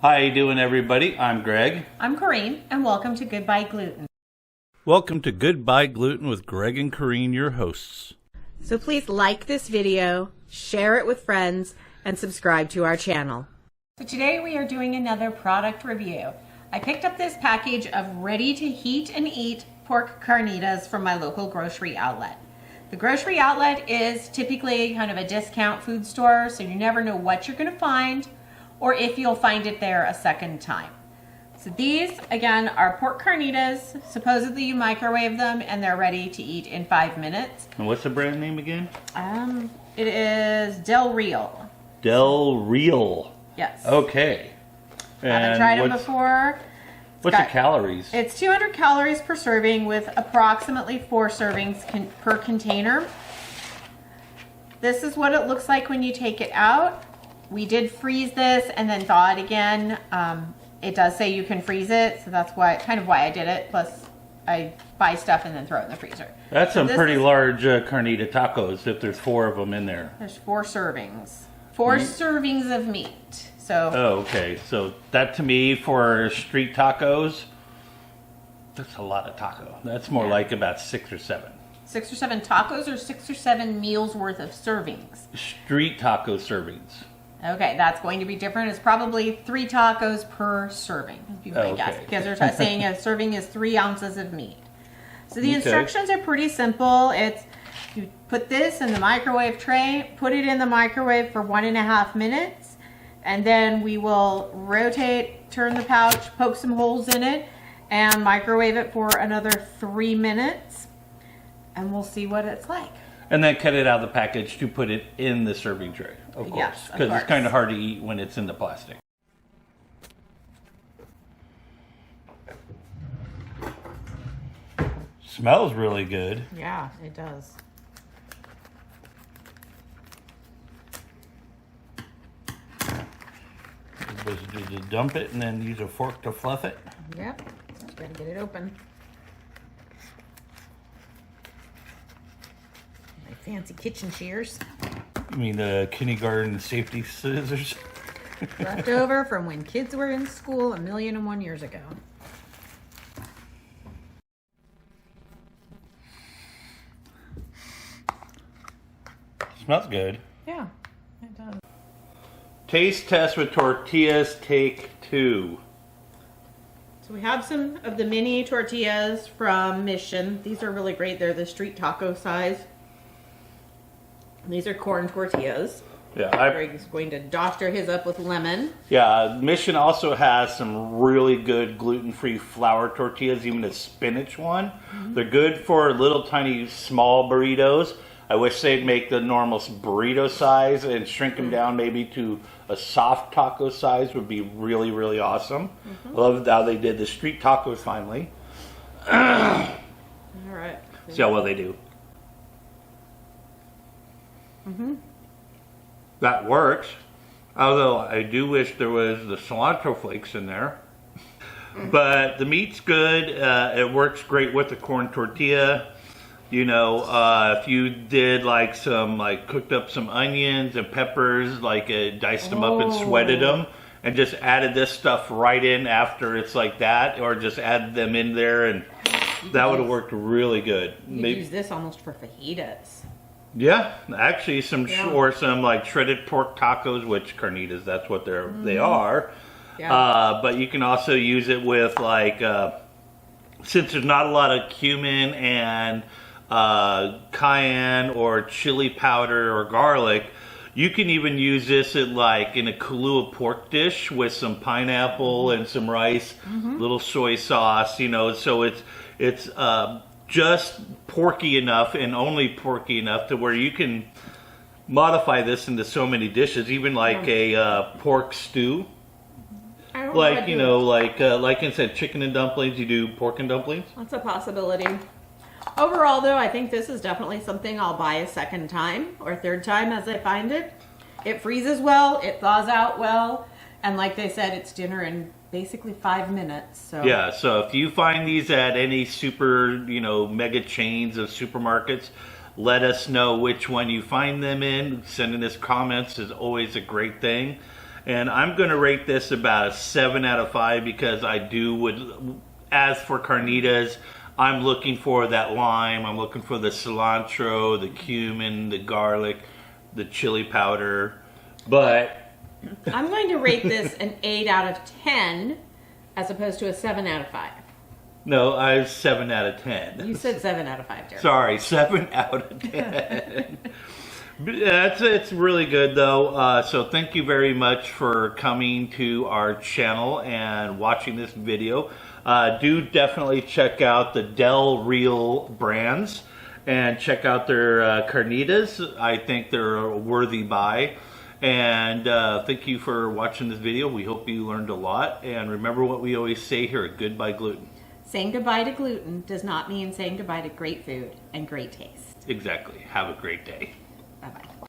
How you doing, everybody? I'm Greg. I'm Corrine, and welcome to Goodbye Gluten. Welcome to Goodbye Gluten with Greg and Corrine, your hosts. So please like this video, share it with friends, and subscribe to our channel. So today we are doing another product review. I picked up this package of ready to heat and eat pork carnitas from my local grocery outlet. The grocery outlet is typically kind of a discount food store, so you never know what you're going to find or if you'll find it there a second time. So these, again, are pork carnitas. Supposedly you microwave them and they're ready to eat in 5 minutes. And what's the brand name again? It is Del Real. Del Real. Yes. Okay. I haven't tried them before. What's the calories? It's 200 calories per serving with approximately 4 servings per container. This is what it looks like when you take it out. We did freeze this and then thaw it again. It does say you can freeze it, so that's why I did it. Plus, I buy stuff and then throw it in the freezer. That's some pretty large carnita tacos if there's 4 of them in there. There's 4 servings. 4 servings of meat. So. Oh, okay. So that to me for street tacos, that's a lot of taco. That's more like about 6 or 7. 6 or 7 tacos or 6 or 7 meals worth of servings? Street taco servings. Okay, that's going to be different. It's probably 3 tacos per serving, would be my guess, because they're saying a serving is 3 ounces of meat. So the instructions are pretty simple. It's you put this in the microwave tray, put it in the microwave for 1.5 minutes, and then we will rotate, turn the pouch, poke some holes in it, and microwave it for another 3 minutes, and we'll see what it's like. And then cut it out of the package to put it in the serving tray, of course. Yes, because it's kind of hard to eat when it's in the plastic. Smells really good. Yeah, it does. Did you dump it and then use a fork to fluff it? Yep, gotta get it open. My fancy kitchen shears. You mean the kindergarten safety scissors? Left over from when kids were in school 1,000,001 years ago. Smells good. Yeah, it does. Taste test with tortillas, take 2. So we have some of the mini tortillas from Mission. These are really great. They're the street taco size. These are corn tortillas. Yeah, Greg's going to doctor his up with lemon. Yeah, Mission also has some really good gluten-free flour tortillas, even the spinach one. They're good for little tiny small burritos. I wish they'd make the normal burrito size and shrink them down maybe to a soft taco size would be really, really awesome. I love how they did the street tacos finally. All right. See how well they do. That works. Although I do wish there was the cilantro flakes in there. But the meat's good. It works great with the corn tortilla. You know, if you did cooked up some onions and peppers, diced them up and sweated them, and just added this stuff right in after it's like that, or just added them in there, and that would have worked really good. You could use this almost for fajitas. Yeah, actually or some like shredded pork tacos, which carnitas, that's what they are. Yeah. But you can also use it with since there's not a lot of cumin and cayenne or chili powder or garlic, you can even use this in a Kahlua pork dish with some pineapple and some rice, little soy sauce, so it's just porky enough and only porky enough to where you can modify this into so many dishes, even a pork stew. Like instead of chicken and dumplings, you do pork and dumplings. That's a possibility. Overall, though, I think this is definitely something I'll buy a second time or third time as I find it. It freezes well, it thaws out well, and like they said, it's dinner in basically 5 minutes. So yeah, so if you find these at any super, mega chains of supermarkets, let us know which one you find them in. Sending us comments is always a great thing. And I'm going to rate this about a 7 out of 5 because as for carnitas, I'm looking for that lime, I'm looking for the cilantro, the cumin, the garlic, the chili powder. But I'm going to rate this an 8 out of 10 as opposed to a 7 out of 5. no, I have 7 out of 10. You said 7 out of 5, Derek. Sorry, 7 out of 10. It's really good though. So thank you very much for coming to our channel and watching this video. Do definitely check out the Del Real brands and check out their carnitas. I think they're a worthy buy. And thank you for watching this video. We hope you learned a lot. And remember what we always say here, goodbye gluten. Saying goodbye to gluten does not mean saying goodbye to great food and great taste. Exactly. Have a great day. Bye-bye.